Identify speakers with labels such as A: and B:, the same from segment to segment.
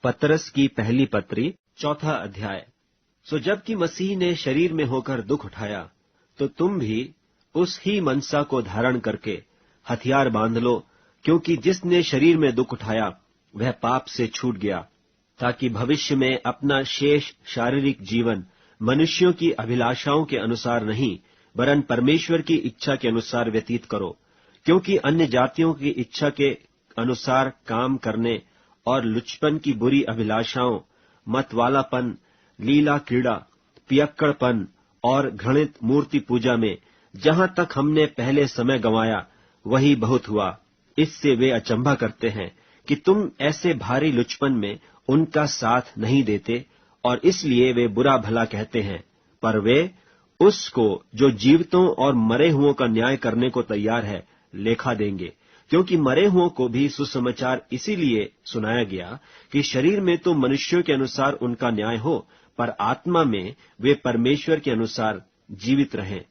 A: पतरस की पहली पत्री 4 अध्याय। सो जबकि मसीह ने शरीर में होकर दुख उठाया, तो तुम भी उस ही मनसा को धारण करके हथियार बांध लो, क्योंकि जिसने शरीर में दुख उठाया वह पाप से छूट गया, ताकि भविष्य में अपना शेष शारीरिक जीवन मनुष्यों की अभिलाषाओं के अनुसार नहीं, वरन परमेश्वर की इच्छा के अनुसार व्यतीत करो। क्योंकि अन्य जातियों की इच्छा के अनुसार काम करने और लुचपन की बुरी अभिलाषाओं, मतवालापन, लीला क्रीड़ा, पियक्कड़पन और घृणित मूर्ति पूजा में जहां तक हमने पहले समय गंवाया वही बहुत हुआ। इससे वे अचंभा करते हैं कि तुम ऐसे भारी लुचपन में उनका साथ नहीं देते, और इसलिए वे बुरा भला कहते हैं। पर वे उसको जो जीवितों और मरे हुओं का न्याय करने को तैयार है लेखा देंगे। क्योंकि मरे हुओं को भी सुसमाचार इसीलिए सुनाया गया कि शरीर में तो मनुष्यों के अनुसार उनका न्याय हो, पर आत्मा में वे परमेश्वर के अनुसार जीवित रहें।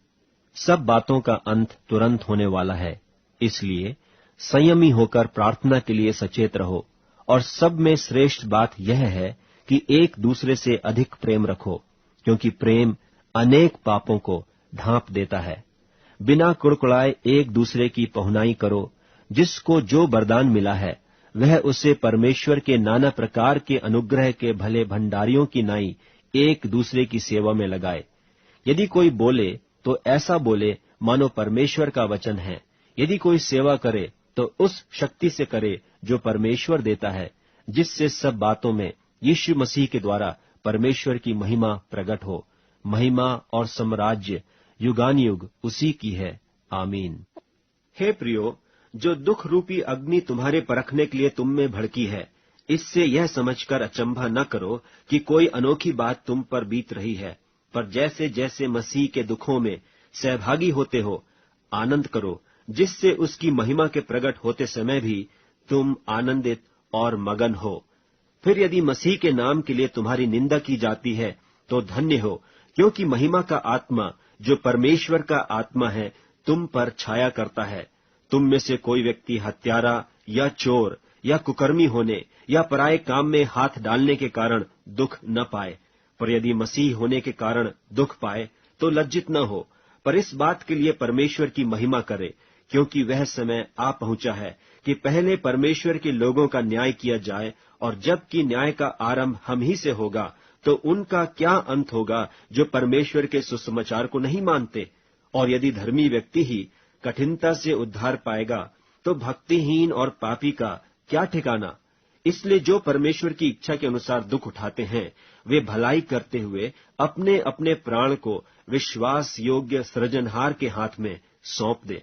A: सब बातों का अंत तुरंत होने वाला है, इसलिए संयमी होकर प्रार्थना के लिए सचेत रहो। और सब में श्रेष्ठ बात यह है कि एक दूसरे से अधिक प्रेम रखो, क्योंकि प्रेम अनेक पापों को ढांप देता है। बिना कुड़कुड़ाए एक दूसरे की पहुनाई करो। जिसको जो वरदान मिला है वह उसे परमेश्वर के नाना प्रकार के अनुग्रह के भले भंडारियों की नाई एक दूसरे की सेवा में लगाए। यदि कोई बोले तो ऐसा बोले मानो परमेश्वर का वचन है। यदि कोई सेवा करे तो उस शक्ति से करे जो परमेश्वर देता है, जिससे सब बातों में यीशु मसीह के द्वारा परमेश्वर की महिमा प्रकट हो। महिमा और साम्राज्य युगानुयुग उसी की है। आमीन। हे प्रियो, जो दुख रूपी अग्नि तुम्हारे परखने के लिए तुम में भड़की है, इससे यह समझकर अचंभा न करो कि कोई अनोखी बात तुम पर बीत रही है। पर जैसे जैसे मसीह के दुखों में सहभागी होते हो, आनंद करो, जिससे उसकी महिमा के प्रकट होते समय भी तुम आनंदित और मगन हो। फिर यदि मसीह के नाम के लिए तुम्हारी निंदा की जाती है तो धन्य हो, क्योंकि महिमा का आत्मा जो परमेश्वर का आत्मा है तुम पर छाया करता है। तुम में से कोई व्यक्ति हत्यारा या चोर या कुकर्मी होने या पराये काम में हाथ डालने के कारण दुख न पाए। पर यदि मसीह होने के कारण दुख पाए तो लज्जित न हो, पर इस बात के लिए परमेश्वर की महिमा करे, क्योंकि वह समय आ पहुंचा है कि पहले परमेश्वर के लोगों का न्याय किया जाए, और जबकि न्याय का आरंभ हम ही से होगा तो उनका क्या अंत होगा जो परमेश्वर के सुसमाचार को नहीं मानते। और यदि धर्मी व्यक्ति ही कठिनता से उद्धार पाएगा तो भक्तिहीन और पापी का क्या ठिकाना। इसलिए जो परमेश्वर की इच्छा के अनुसार दुख उठाते हैं वे भलाई करते हुए अपने अपने प्राण को विश्वास योग्य सृजनहार के हाथ में सौंप दें।